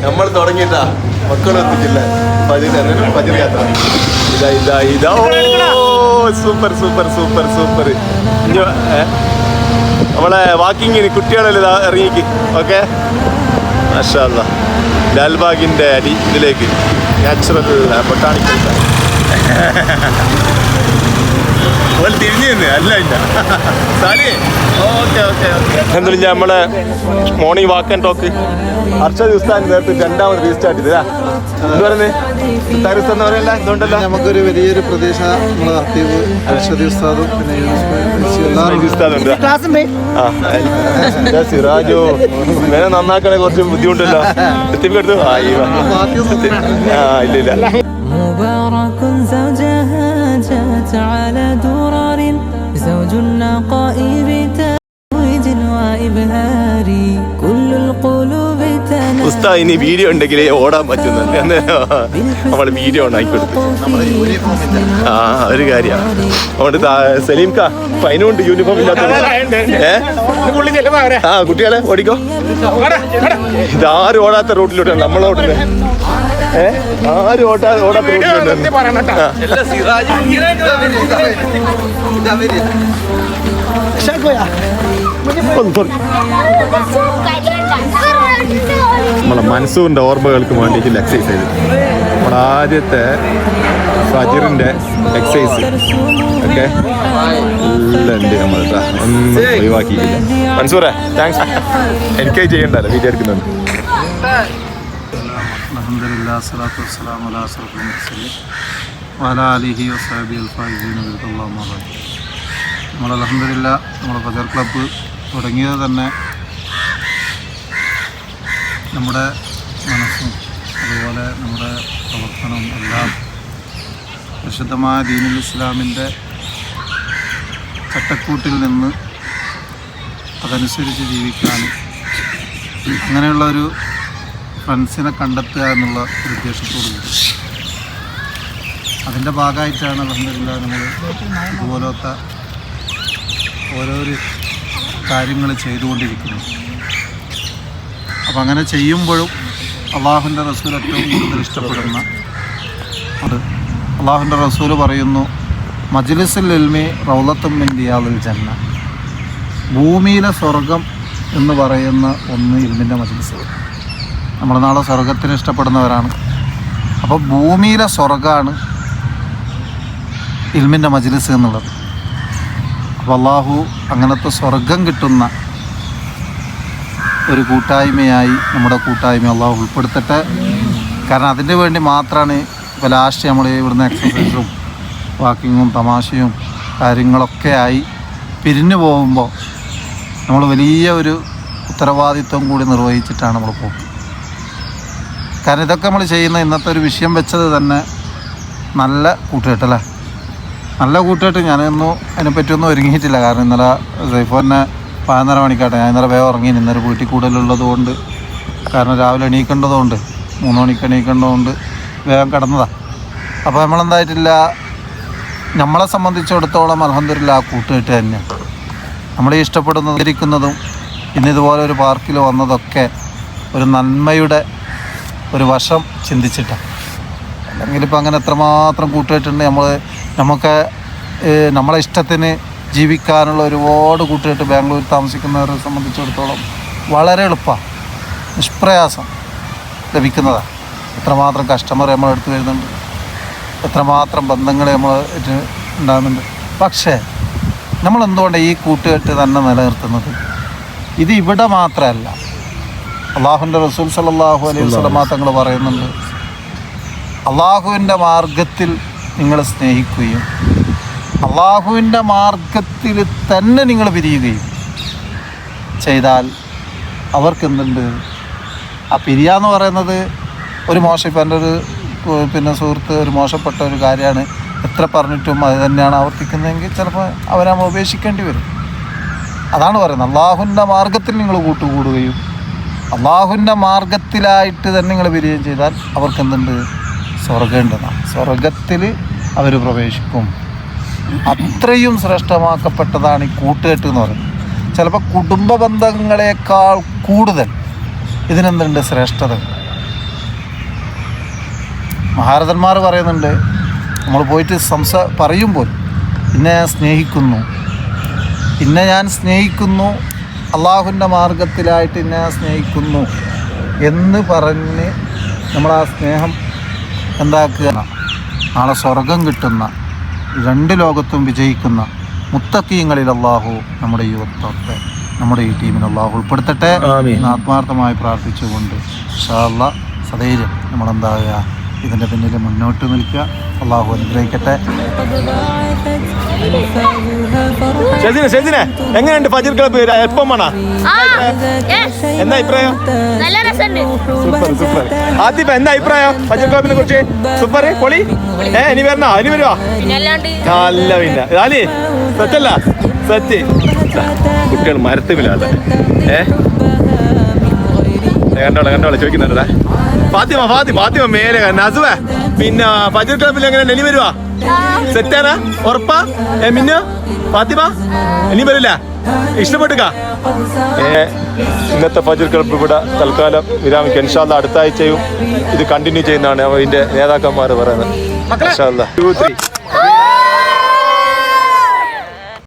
നമ്മൾ തുടങ്ങിയിട്ടാ മക്കളെത്തിച്ചില്ല പതിർ യാത്ര. ഇതാ സൂപ്പർ സൂപ്പർ സൂപ്പർ സൂപ്പർ. നമ്മളെ വാക്കിങ്ങിന് കുട്ടികളെല്ലാം ഇറങ്ങിക്ക്. ഓക്കെ, മാഷാ അല്ലാ. ലാൽബാഗിൻ്റെ ഇതിലേക്ക് നാച്ചുറൽ ബൊട്ടാണിക്കൽ തിരിഞ്ഞു അല്ല ഇല്ല സാലിയേ. Okay okay okay. എന്താ നമ്മളെ morning walk and talk Arshad ഉസ്താൻ നേരത്തെ രണ്ടാമത് റീസ്റ്റാർട്ട് ചെയ്തതാ. എന്ത് പറയുന്നത് എന്ന് പറയല്ല എന്തുകൊണ്ടല്ലോ നമുക്കൊരു വലിയൊരു പ്രതീക്ഷ നമ്മളെ അത്തീവ് അർഷദ് ഉസ്താദും പിന്നെ ഉസ്താദുണ്ട്. സിറാജോ ഇങ്ങനെ നന്നാക്കണേ കുറച്ച് ബുദ്ധിമുട്ടല്ലോ. എത്തിപ്പെടുത്തു ഇല്ല ഇല്ല. مبارك زوجها جاءت على درر زوج النقاء بتزويج وإبهار كل القلوب ഉസ്താ ഇനി വീഡിയോ ഉണ്ടെങ്കിലേ ഓടാൻ പറ്റുന്നുണ്ട്. നമ്മൾ വീഡിയോ ഉണ്ടാക്കിക്കൊടുത്തു. ആ ഒരു കാര്യമാണ്. അതുകൊണ്ട് സലീം കാ ഫൈനുണ്ട് യൂണിഫോം ഇല്ലാത്ത. ആ കുട്ടികളെ ഓടിക്കോ. ഇതാരും ഓടാത്ത റൂട്ടിലോട്ടാണ് നമ്മളോടുന്നത്. ആരും ഓടാത്ത റൂട്ടിലോട്ട്. നമ്മളെ മൻസൂറിൻ്റെ ഓർമ്മകൾക്ക് വേണ്ടിയിട്ടുള്ള എക്സസൈസ് ചെയ്തു. നമ്മുടെ ആദ്യത്തെ ഫജറിൻ്റെ എക്സസൈസ് ഒക്കെ എല്ലാം ഉണ്ട്. നമ്മൾ ഒന്നും ഒഴിവാക്കിയില്ല. മൻസൂറേ താങ്ക്സ്. എനിക്കത് ചെയ്യണ്ടല്ലോ, വീഡിയോ എടുക്കുന്നുണ്ട്. അൽഹംദുലില്ലാ സ്വലാത്തു വസ്സലാമു അലാ അഷ്റഫിൽ മുർസലീൻ വഅലാ ആലിഹി വസഹബിഹിൽ ഫായിസീന ബിറളില്ലാഹി അമ്മാ ബഅദ്. നമ്മൾ അൽഹംദുലില്ലാ നമ്മുടെ ഫജർ ക്ലബ്ബ് തുടങ്ങിയത് തന്നെ നമ്മുടെ മനസ്സും അതുപോലെ നമ്മുടെ പ്രവർത്തനവും എല്ലാം പരിശുദ്ധമായ ദീനുൽ ഇസ്ലാമിൻ്റെ ചട്ടക്കൂട്ടിൽ നിന്ന് അതനുസരിച്ച് ജീവിക്കാനും അങ്ങനെയുള്ളൊരു ഫ്രണ്ട്സിനെ കണ്ടെത്തുക എന്നുള്ള ഒരു ഉദ്ദേശത്തോടു കൂടി അതിൻ്റെ ഭാഗമായിട്ടാണ് അൽഹംദുലില്ലാ നമ്മൾ ഇതുപോലത്തെ ഓരോരോ കാര്യങ്ങൾ ചെയ്തുകൊണ്ടിരിക്കുന്നത്. അപ്പം അങ്ങനെ ചെയ്യുമ്പോഴും അള്ളാഹുവിൻ്റെ റസൂൽ ഏറ്റവും കൂടുതൽ ഇഷ്ടപ്പെടുന്ന അത് അള്ളാഹുവിൻ്റെ റസൂൽ പറയുന്നു, മജ്ലിസുൽ ഇൽമി റൗളത്തും മിൻ റിയാദിൽ ജന്ന. ഭൂമിയിലെ സ്വർഗം എന്ന് പറയുന്ന ഒന്ന് ഇൽമിൻ്റെ മജ്ലിസ്. നമ്മൾ നാളെ സ്വർഗത്തിന് ഇഷ്ടപ്പെടുന്നവരാണ്. അപ്പോൾ ഭൂമിയിലെ സ്വർഗമാണ് ഇൽമിൻ്റെ മജ്ലിസ് എന്നുള്ളത്. അപ്പോൾ അള്ളാഹു അങ്ങനത്തെ സ്വർഗം കിട്ടുന്ന ഒരു കൂട്ടായ്മയായി നമ്മുടെ കൂട്ടായ്മ അള്ളാഹു ഉൾപ്പെടുത്തട്ടെ. കാരണം അതിന് വേണ്ടി മാത്രമാണ് ഇപ്പോൾ ലാസ്റ്റ് നമ്മൾ ഇവിടുന്ന് എക്സസൈസും വാക്കിങ്ങും തമാശയും കാര്യങ്ങളൊക്കെ ആയി പിരിഞ്ഞു പോകുമ്പോൾ നമ്മൾ വലിയ ഒരു ഉത്തരവാദിത്വം കൂടി നിർവഹിച്ചിട്ടാണ് നമ്മൾ പോകുന്നത്. കാരണം ഇതൊക്കെ നമ്മൾ ചെയ്യുന്ന ഇന്നത്തെ ഒരു വിഷയം വെച്ചത് തന്നെ നല്ല കൂട്ടുകെട്ടല്ലേ, നല്ല കൂട്ടുകെട്ട്. ഞാനൊന്നും അതിനെപ്പറ്റിയൊന്നും ഒരുങ്ങിയിട്ടില്ല. കാരണം ഇന്നലെ സൈഫോനെ 11:30 മണിക്കാട്ടെ ഞാൻ ഇന്നലെ വേഗം ഇറങ്ങി. ഇന്നൊരു വീട്ടിൽ കൂടുതലുള്ളത് കൊണ്ട്, കാരണം രാവിലെ എണീക്കേണ്ടതുകൊണ്ട് 3 മണിക്ക് എണീക്കേണ്ടതുകൊണ്ട് വേഗം കിടന്നതാണ്. അപ്പോൾ നമ്മളെന്തായിട്ടില്ല, നമ്മളെ സംബന്ധിച്ചിടത്തോളം അൽഹംദുലില്ലാ ആ കൂട്ടുകെട്ട് തന്നെയാണ് നമ്മളെ ഇഷ്ടപ്പെടുന്നതും ഇന്നിതുപോലെ ഒരു പാർക്കിൽ വന്നതൊക്കെ ഒരു നന്മയുടെ ഒരു വശം ചിന്തിച്ചിട്ടാണ്. അല്ലെങ്കിൽ ഇപ്പം അങ്ങനെ എത്രമാത്രം കൂട്ടുകെട്ടുണ്ട്. നമുക്ക് നമ്മളെ ഇഷ്ടത്തിന് ജീവിക്കാനുള്ള ഒരുപാട് കൂട്ടുകെട്ട് ബാംഗ്ലൂർ താമസിക്കുന്നവരെ സംബന്ധിച്ചിടത്തോളം വളരെ എളുപ്പമാണ്, നിഷ്പ്രയാസം ലഭിക്കുന്നതാണ്. എത്രമാത്രം കസ്റ്റമർ നമ്മളെടുത്ത് വരുന്നുണ്ട്, എത്രമാത്രം ബന്ധങ്ങൾ നമ്മൾ ഉണ്ടാകുന്നുണ്ട്. പക്ഷേ നമ്മളെന്തുകൊണ്ട് ഈ കൂട്ടുകെട്ട് തന്നെ നിലനിർത്തുന്നത്? ഇത് ഇവിടെ മാത്രമല്ല, അള്ളാഹുവിൻ്റെ റസൂൽ സല്ലല്ലാഹു അലൈഹി വസല്ലം തങ്ങൾ പറയുന്നുണ്ട്, അള്ളാഹുവിൻ്റെ മാർഗത്തിൽ നിങ്ങൾ സ്നേഹിക്കുകയും അള്ളാഹുവിൻ്റെ മാർഗത്തിൽ തന്നെ നിങ്ങൾ പിരിയുകയും ചെയ്താൽ അവർക്കെന്തുണ്ട്? ആ പിരിയാന്ന് പറയുന്നത് ഒരു മോശം, ഇപ്പം എൻ്റെ ഒരു സുഹൃത്ത് ഒരു മോശപ്പെട്ട ഒരു കാര്യമാണ്, എത്ര പറഞ്ഞിട്ടും അത് തന്നെയാണ് ആവർത്തിക്കുന്നതെങ്കിൽ ചിലപ്പോൾ അവരെ നമ്മൾ ഉപേക്ഷിക്കേണ്ടി വരും. അതാണ് പറയുന്നത്, അള്ളാഹുവിൻ്റെ മാർഗത്തിൽ നിങ്ങൾ കൂട്ടുകൂടുകയും അള്ളാഹുവിൻ്റെ മാർഗത്തിലായിട്ട് തന്നെ നിങ്ങൾ പിരിയുകയും ചെയ്താൽ അവർക്കെന്തുണ്ട്? സ്വർഗമുണ്ടെന്നാണ്. സ്വർഗത്തിൽ അവർ പ്രവേശിക്കും. അത്രയും ശ്രേഷ്ഠമാക്കപ്പെട്ടതാണ് ഈ കൂട്ടുകെട്ട് എന്ന് പറയുന്നത്. ചിലപ്പോൾ കുടുംബ ബന്ധങ്ങളെക്കാൾ കൂടുതൽ ഇതിനെന്തുണ്ട്? ശ്രേഷ്ഠത. മഹാരഥന്മാർ പറയുന്നുണ്ട്, നമ്മൾ പോയിട്ട് പറയുമ്പോൾ ഇന്നെ ഞാൻ സ്നേഹിക്കുന്നു, ഇന്നെ ഞാൻ സ്നേഹിക്കുന്നു, അള്ളാഹുവിൻ്റെ മാർഗത്തിലായിട്ട് ഇന്നെ ഞാൻ സ്നേഹിക്കുന്നു എന്ന് പറഞ്ഞ് നമ്മൾ ആ സ്നേഹം എന്താക്കുക, നാളെ സ്വർഗം കിട്ടുന്ന, രണ്ട് ലോകത്തും വിജയിക്കുന്ന മുത്തക്കീങ്ങളിൽ അള്ളാഹു നമ്മുടെ യുവത്വത്തെ, നമ്മുടെ ഈ ടീമിന് അള്ളാഹു ഉൾപ്പെടുത്തട്ടെ എന്ന് ആത്മാർത്ഥമായി പ്രാർത്ഥിച്ചുകൊണ്ട് ഇൻഷാ അല്ലാഹ് സധൈര്യം നമ്മളെന്താകുക, ഇതിൻ്റെ പിന്നിൽ മുന്നോട്ട് നിൽക്കുക. അള്ളാഹു അനുഗ്രഹിക്കട്ടെ. എങ്ങനെയുണ്ട് ഫജർ ക്ലബ്ബ്? എപ്പം വേണ എന്താ അഭിപ്രായം? Super super. ആദ്യം എന്താ അഭിപ്രായം ഫജർ ക്ലബിനെ കുറിച്ച്? സൂപ്പർ പൊളി. ഇനി വരണോ? ഇനി വരുവാ? നല്ല പിന്നെ ആലി സെറ്റല്ല സെറ്റ്. കുട്ടികൾ മരത്തുമില്ലാതെ കണ്ടോളെ ചോദിക്കുന്നുണ്ടാ. ഫാത്തിമ മേലെ നസുവ. പിന്നെ ഫജർ ക്ലബിൽ എങ്ങനെ ഇനി വരുവാ? സെറ്റാനാ? ഉറപ്പാ? മിന്നു ഫാത്തിമ ഇനി വരില്ല? ഇഷ്ടപ്പെട്ടുക? ഇന്നത്തെ ഫജർ ക്ലബ് ഇവിടെ തൽക്കാലം വിരാമിക്കുക. ഇൻഷാ അല്ലാഹ് അടുത്ത ആഴ്ചയും ഇത് കണ്ടിന്യൂ ചെയ്യുന്നതാണ് ഇതിന്റെ നേതാക്കന്മാർ പറയുന്നത്. ഇൻഷാ അല്ലാഹ് 2 3